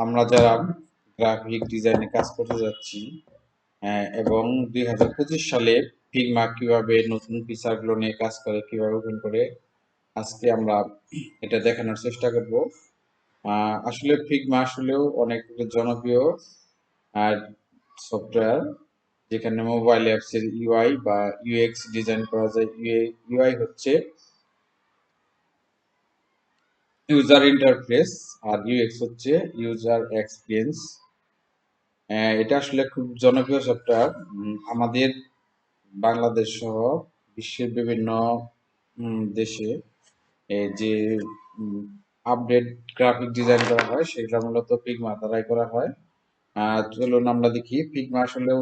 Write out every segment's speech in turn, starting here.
আমরা যারা গ্রাফিক ডিজাইনে কাজ করতে যাচ্ছি এবং 2025 সালে ফিগমা কিভাবে নতুন ফিচারগুলো নিয়ে কাজ করে, কিভাবে ওপেন করে, আজকে আমরা এটা দেখানোর চেষ্টা করব। আসলে ফিগমা আসলেও অনেক জনপ্রিয় আর সফটওয়্যার, যেখানে মোবাইল অ্যাপসের ইউআই বা ইউএক্স ডিজাইন করা যায়। ইউআই হচ্ছে ইউজার ইন্টারফেস, আর ইউএক্স হচ্ছে ইউজার এক্সপিরিয়েন্স। এটা আসলে খুব জনপ্রিয় সফটওয়্যার। আমাদের বাংলাদেশ সহ বিশ্বের বিভিন্ন দেশে যে আপডেট গ্রাফিক ডিজাইন করা হয় সেগুলো মূলত ফিগমা দ্বারাই করা হয়। চলুন আমরা দেখি ফিগমা আসলেও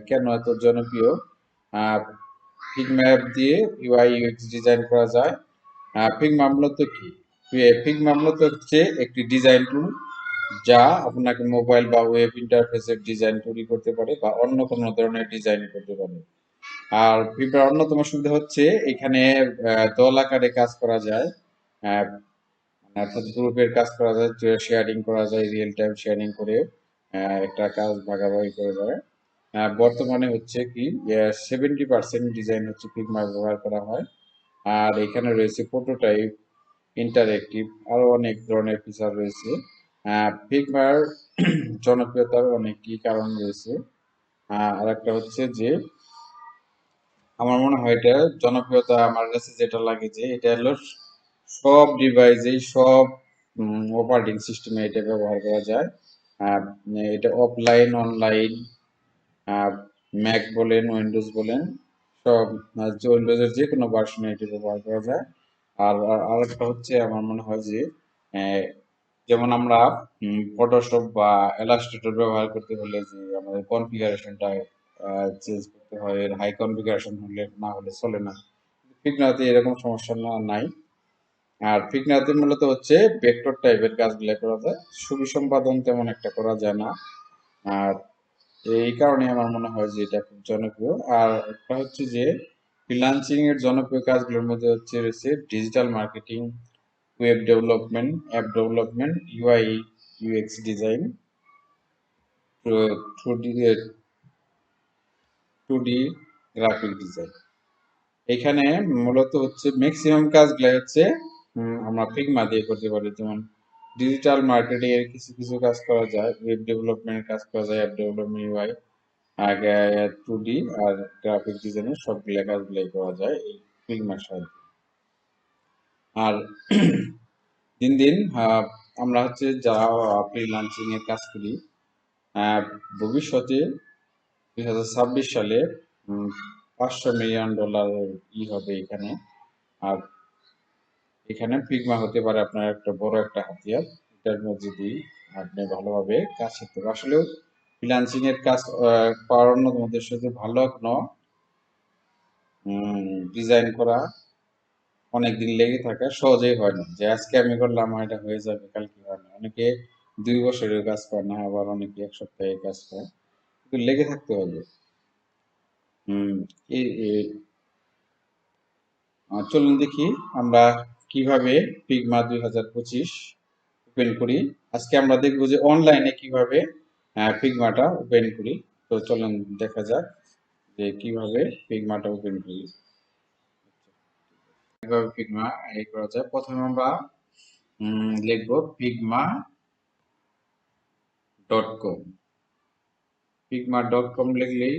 কেন এত জনপ্রিয়। ফিগমা অ্যাপ দিয়ে ইউআই ইউএক্স ডিজাইন করা যায়। ফিগমা মূলত কি? ফিগমা মূলত হচ্ছে একটি ডিজাইন টুল যা আপনাকে মোবাইল বা ওয়েব ইন্টারফেসের ডিজাইন তৈরি করতে পারে বা অন্য কোনো ধরনের ডিজাইন করতে পারে। আর ফিগমার অন্যতম সুবিধা হচ্ছে এখানে দল আকারে কাজ করা যায়, আহ, অর্থাৎ গ্রুপের কাজ করা যায়, শেয়ারিং করা যায়, রিয়েল টাইম শেয়ারিং করে একটা কাজ ভাগাভাগি করে দেয়। বর্তমানে হচ্ছে কি 70% ডিজাইন হচ্ছে ফিগমা ব্যবহার করা হয়। আর এখানে রয়েছে প্রোটোটাইপ, ইন্টারেক্টিভ, আরো অনেক ধরনের ফিচার রয়েছে। ফিগমার জনপ্রিয়তার অনেকটি কারণ রয়েছে। আর একটা হচ্ছে যে আমার মনে হয় এটা জনপ্রিয়তা আমার কাছে যেটা লাগে যে এটা হলো সব ডিভাইসে, সব অপারেটিং সিস্টেমে এটা ব্যবহার করা যায়। আহ, এটা অফলাইন অনলাইন, ম্যাক বলেন উইন্ডোজ বলেন, সব উইন্ডোজের যে কোনো ভার্সনে এটি ব্যবহার করা যায়। আর একটা হচ্ছে আমার মনে হয় যে আহ, যেমন আমরা ফটোশপ বা ইলাস্ট্রেটর ব্যবহার করতে হলে যে আমাদের কনফিগারেশনটা চেঞ্জ করতে হয়, হাই কনফিগারেশন হলে না হলে চলে না। ফিগনাতে এরকম সমস্যা নাই। আর ফিগনাতে মূলত হচ্ছে ভেক্টর টাইপের কাজগুলো করা যায়, ছবি সম্পাদন তেমন একটা করা যায় না। আর এই কারণে আমার মনে হয় যে এটা খুব জনপ্রিয়। আর একটা হচ্ছে যে ফ্রিল্যান্সিং এর জনপ্রিয় কাজগুলোর মধ্যে হচ্ছে রয়েছে digital marketing, web development, app development, UI UX design, two D graphic design. এখানে মূলত হচ্ছে ম্যাক্সিমাম কাজগুলো হচ্ছে আমরা ফিগমা দিয়ে করতে পারি। যেমন ডিজিটাল মার্কেটিং এর কিছু কিছু কাজ করা যায়, ওয়েব ডেভেলপমেন্টের কাজ করা যায়, অ্যাপ ডেভেলপমেন্ট, ইউআই, আগে 2D আর গ্রাফিক ডিজাইনের সবগুলা কাজগুলাই করা যায় এই ফিল্মার সাহায্যে। আর দিন দিন আমরা হচ্ছে যারা ফ্রিল্যান্সিং এর কাজ করি, ভবিষ্যতে 2026 সালে $500 মিলিয়ন হবে এখানে। আর এখানে ফিগমা হতে পারে আপনার একটা বড় একটা হাতিয়ার। এটার মধ্যে দিয়ে আপনি ভালোভাবে কাজ শিখতে পারবেন। আসলেও ফ্রিল্যান্সিং এর কাজ পাওয়ার অন্যতম উদ্দেশ্য যে ভালো কোনো ডিজাইন করা অনেকদিন লেগে থাকা সহজেই হয় না, যে আজকে আমি করলাম এটা হয়ে যাবে, কালকে হয় না। অনেকে 2 বছরের কাজ করে না, আবার অনেকে 1 সপ্তাহে কাজ করে, কিন্তু লেগে থাকতে হবে। হম চলুন দেখি আমরা কিভাবে ফিগমা 2025 ওপেন করি। আজকে আমরা দেখবো যে অনলাইনে কিভাবে ফিগমাটা ওপেন করি। তো চলুন দেখা যাক যে কিভাবে ফিগমাটা ওপেন করি। কিভাবে ফিগমা এই করা যায়, প্রথমে আমরা লিখবো figma.com। figma.com লিখলেই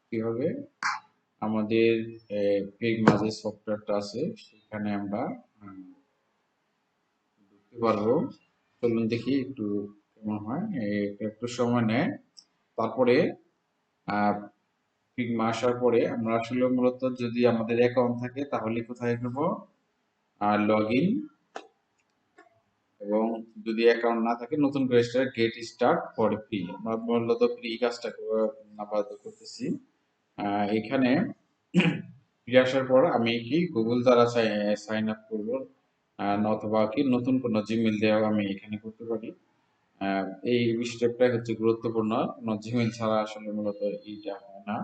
কি হবে, আমাদের ফিগমা যে সফটওয়্যারটা আছে সেখানে আমরা ঢুকতে পারবো। চলুন দেখি একটু কেমন হয়, একটু সময় নেয়। তারপরে ফিগমা আসার পরে আমরা আসলে মূলত যদি আমাদের অ্যাকাউন্ট থাকে তাহলে কোথায় করবো, লগ ইন, এবং যদি অ্যাকাউন্ট না থাকে নতুন করে গেট স্টার্ট ফর ফ্রি। আমরা মূলত ফ্রি কাজটা আপাতত করতেছি। এখানে ফিরে আসার পর আমি কি গুগল দ্বারা সাইন আপ করবো, অথবা কি নতুন কোনো জিমেল দেওয়া আমি এখানে করতে পারি। এই স্টেপটাই হচ্ছে গুরুত্বপূর্ণ, কোনো জিমেল ছাড়া আসলে মূলত এইটা হয় না।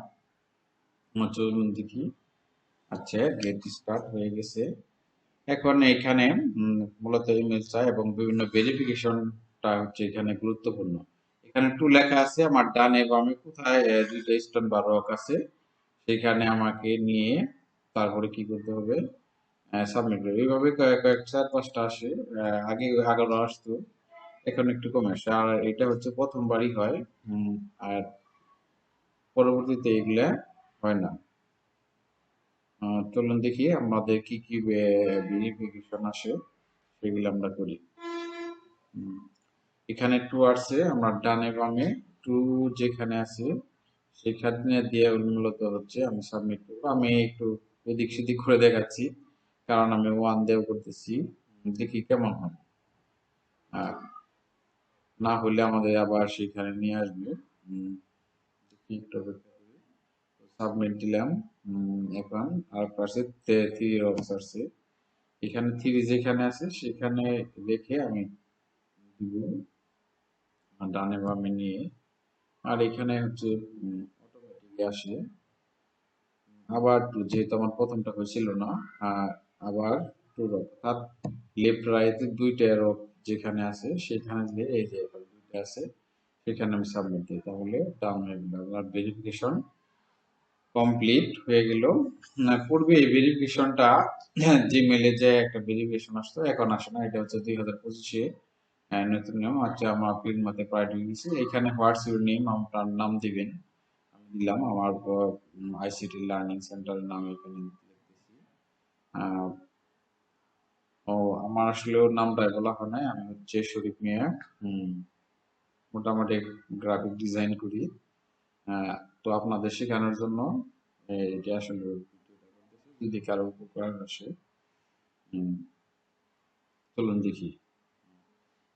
চলুন দেখি। আচ্ছা, গেট স্টার্ট হয়ে গেছে। এখন এখানে মূলত ইমেল চাই এবং বিভিন্ন ভেরিফিকেশন হচ্ছে এখানে গুরুত্বপূর্ণ। এখানে টু লেখা আছে, আমার ডানে বামে কোথায় দুইটা স্টোন বা রক আছে সেখানে আমাকে নিয়ে তারপরে কি করতে হবে, সাবমিট করবে। এইভাবে কয়েক 4-5টা আসে। আগে আগানো আসতো, এখন একটু কমে আসে। আর এটা হচ্ছে প্রথমবারই হয়। আর পরবর্তীতে এগুলা হয় না। চলুন দেখি আমাদের কি কি ভেরিফিকেশন আসে সেগুলো আমরা করি। হুম, এখানে টু আসছে, আমার ডানে বামে টু যেখানে আছে সেখানে দিয়ে মূলত হচ্ছে আমি সাবমিট করবো। আমি একটু এদিক সেদিক করে দেখাচ্ছি, কারণ আমি ওয়ান দিয়েও করতেছি। দেখি কেমন হয়। আর না হলে আমাদের আবার সেখানে নিয়ে আসবে। দেখি একটু অপেক্ষা করি। সাবমিট দিলাম। এখন আর পাশে থ্রি রকস আসছে, এখানে থ্রি যেখানে আছে সেখানে লিখে আমি দিব ডানে বামে নিয়ে। আর এখানে হচ্ছে অটোমেটিক আসে আবার টু, যেহেতু আমার প্রথমটা হয়েছিল না। আবার টু রক, অর্থাৎ লেফট রাইট দুইটা রক যেখানে আছে সেখানে দিয়ে এই যে দুইটা আছে সেখানে আমি সাবমিট দিই, তাহলে ডান হয়ে গেল। আমার ভেরিফিকেশন কমপ্লিট হয়ে গেল। পূর্বে এই ভেরিফিকেশনটা জিমেলে যে একটা ভেরিফিকেশন আসতো, এখন আসে না। এটা হচ্ছে 2025-এ নতুন নিয়ম। আচ্ছা, আমার ফিল্ড মতে প্রায় ঢুকে গেছে। এখানে হোয়াটস ইউর নেম, আপনার নাম দিবেন। আমি দিলাম আমার আইসিটি লার্নিং সেন্টারের নাম এখানে লিখতেছি। আহ, ও আমার আসলে ওর নামটাই বলা হয় নাই। আমি হচ্ছে শরীফ মিয়া। হুম, মোটামুটি গ্রাফিক ডিজাইন করি। তো আপনাদের শেখানোর জন্য এটা আসলে ভিডিওটা করতেছি, যদি কারো উপকার আসে। হুম, চলুন দেখি।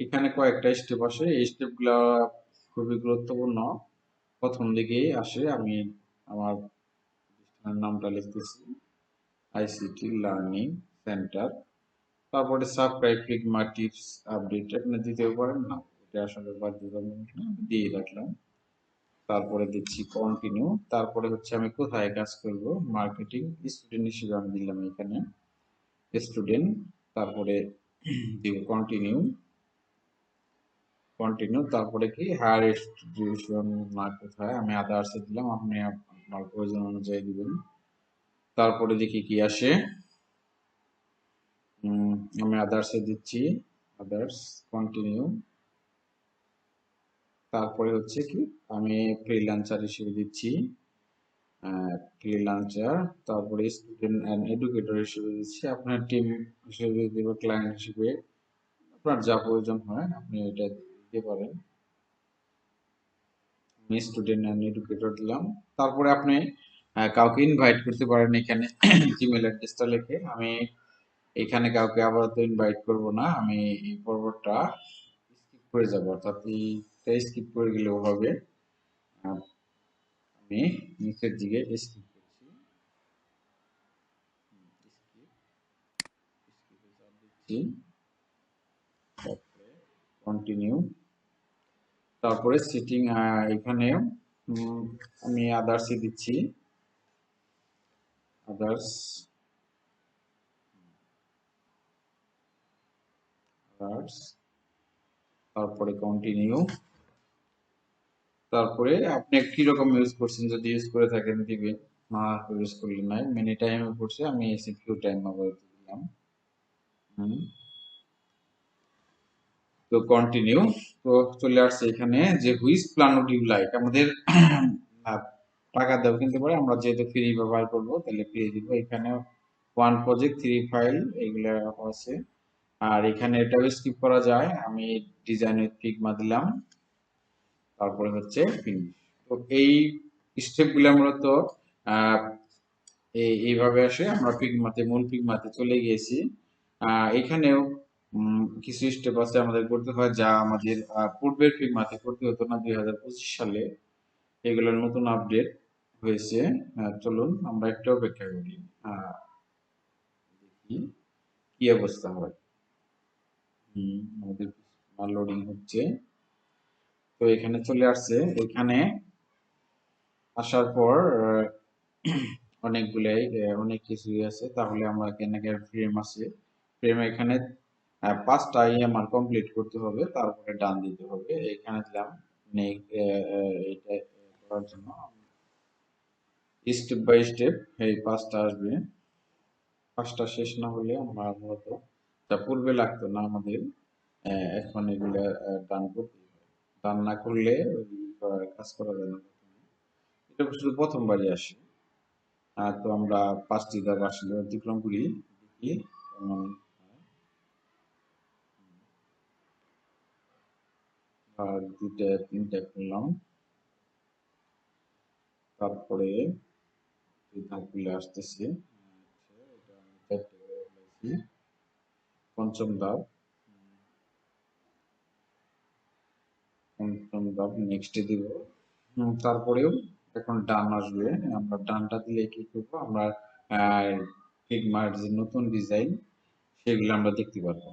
এখানে কয়েকটা স্টেপ আসে, এই স্টেপগুলা খুবই গুরুত্বপূর্ণ। প্রথম দিকেই আসে, আমি আমার প্রতিষ্ঠানের নামটা লিখতেছি, আইসিটি লার্নিং সেন্টার। তারপরে সাবস্ক্রাইব ফিগমা টিপস আপডেট আপনি দিতেও পারেন, না এটা আসলে বাধ্যতামূলক না, আমি দিয়ে রাখলাম। তারপরে দিচ্ছি কন্টিনিউ। তারপরে হচ্ছে আমি কোথায় কাজ করব, মার্কেটিং স্টুডেন্ট হিসেবে আমি দিলাম এখানে স্টুডেন্ট। তারপরে দিব কন্টিনিউ। তারপরে কি হায়ার এডুকেশন না কোথায়, আমি আদার্সে দিলাম, আপনি আপনার প্রয়োজন অনুযায়ী দিবেন। তারপরে দেখি কি আসে। আমি আদার্সে দিচ্ছি, আদার্স, কন্টিনিউ। তারপরে হচ্ছে কি আমি ফ্রিল্যান্সার হিসেবে দিচ্ছি ফ্রিল্যান্সার। তারপরে স্টুডেন্ট অ্যান্ড এডুকেটর হিসেবে দিচ্ছি, আপনার টিম হিসেবে দিব, ক্লায়েন্ট হিসেবে আপনার যা প্রয়োজন হয় আপনি এটা দিতে পারেন। আমি স্টুডেন্ট অ্যান্ড এডুকেটর দিলাম। তারপরে আপনি কাউকে ইনভাইট করতে পারেন এখানে জিমেল অ্যাড্রেসটা লিখে। আমি এখানে কাউকে আপাতত ইনভাইট করব না, আমি এই পর্বটা স্কিপ করে যাব, অর্থাৎ এইটা স্কিপ করে গেলেও হবে। আহ, আমি নিচের দিকে স্কিপ করছি, কন্টিনিউ। তারপরে সিটিং, এখানে আমি আদার্সে দিচ্ছি, আদার্স, আদার্স। তারপরে কন্টিনিউ। তারপরে আপনি কিরকম ইউজ করছেন, যদি ইউজ করে থাকেন দিবেন, না ইউজ করলে নাই। মিনি টাইমে করছে, আমি সিকিউ টাইম আবার দিলাম। হুম, তো কন্টিনিউ। তো চলে আসছে এখানে যে which plan would you like, আমাদের টাকা দেওয়া কিনতে পারে, আমরা যেহেতু ফ্রি ব্যবহার করবো তাহলে ফ্রি দিব। এখানে ওয়ান প্রজেক্ট, থ্রি ফাইল, এগুলা আছে। আর এখানে এটাও স্কিপ করা যায়, আমি ডিজাইন উইথ ফিগমা দিলাম। তারপরে হচ্ছে ফিনিশ। তো এই স্টেপ গুলা মূলত আহ, এইভাবে আসে। আমরা ফিগমাতে, মূল ফিগমাতে চলে গিয়েছি। এখানেও কিছু স্টেপ আছে আমাদের করতে হয়, যা আমাদের পূর্বের ফিগমাতে করতে হতো না 2025 সালে। এগুলোর নতুন আপডেট হয়েছে। চলুন আমরা একটু অপেক্ষা করি, দেখি কি অবস্থা হয়। আমাদের লোডিং হচ্ছে। তো এখানে চলে আসছে। এখানে আসার পর অনেকগুলাই অনেক কিছুই আছে। তাহলে আমরা এখানে ফ্রেম আছে, ফ্রেম এখানে 5টা আমার কমপ্লিট করতে হবে, তারপরে ডান দিতে হবে। এখানে দিলাম এটা করার জন্য স্টেপ বাই স্টেপ এই 5টা আসবে। 5টা শেষ না হলে আমরা মূলত যা পূর্বে লাগতো না আমাদের, এখন এগুলো ডান করতে হবে। ডান না করলে ওই কাজ করা যায় না। এটা শুধু প্রথমবারই আসে। তো আমরা 5টি ধাপ আসলে অতিক্রম করি, দেখি কেমন হয়। আর 2টা 3টা করলাম, তারপরে এই ধাপগুলো আসতেছে। এটা আমি 4টে করে ফেলেছি। পঞ্চম ধাপ, পঞ্চম ধাপ নেক্সটে দিব। তারপরেও এখন ডান আসবে। আমরা ডানটা দিলে কি করবো, আমরা ফিগমার যে নতুন ডিজাইন সেগুলো আমরা দেখতে পারবো।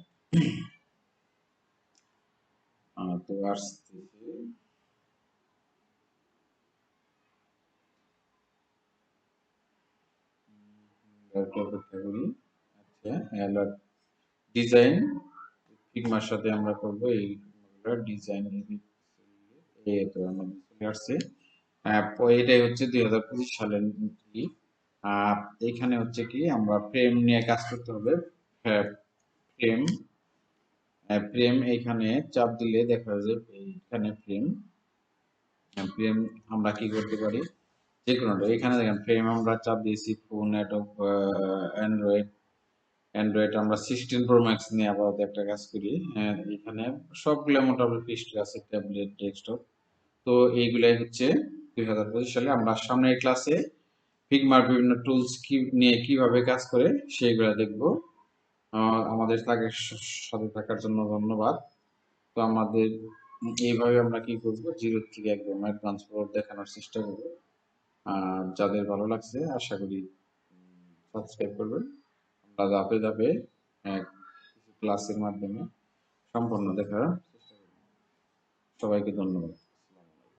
তো আসতেছে। একটু অপেক্ষা করি। আচ্ছা, ডিজাইন ফিগমার সাথে আমরা করবো এই ডিজাইন। এই তো আমাদের চলে আসছে। এটাই হচ্ছে 2025 সালের ই। এখানে হচ্ছে কি আমরা ফ্রেম নিয়ে কাজ করতে হবে। ফ্রেম, ফ্রেম এখানে চাপ দিলে দেখা যায় এখানে ফ্রেম। ফ্রেম আমরা কি করতে পারি, যে কোনোটা। এখানে দেখেন ফ্রেম আমরা চাপ দিয়েছি ফোন, অ্যান্ড্রয়েড। আমরা 16 প্রো ম্যাক্স নিয়ে আপাতত একটা কাজ করি। এখানে সবগুলো মোটামুটি পিসি আছে, ট্যাবলেট, ডেস্কটপ। তো এইগুলাই হচ্ছে 2025 সালে আমরা সামনের ক্লাসে ফিগমার বিভিন্ন টুলস কি নিয়ে কিভাবে কাজ করে সেইগুলা দেখবো। আমাদের সাথে থাকার জন্য ধন্যবাদ। তো আমাদের এইভাবে আমরা কি করব, জিরো থেকে একদম অ্যাডভান্স দেখানোর চেষ্টা করব। আর যাদের ভালো লাগছে আশা করি সাবস্ক্রাইব করবেন। আমরা ধাপে ধাপে কিছু ক্লাসের মাধ্যমে সম্পূর্ণ দেখার চেষ্টা করব। সবাইকে ধন্যবাদ।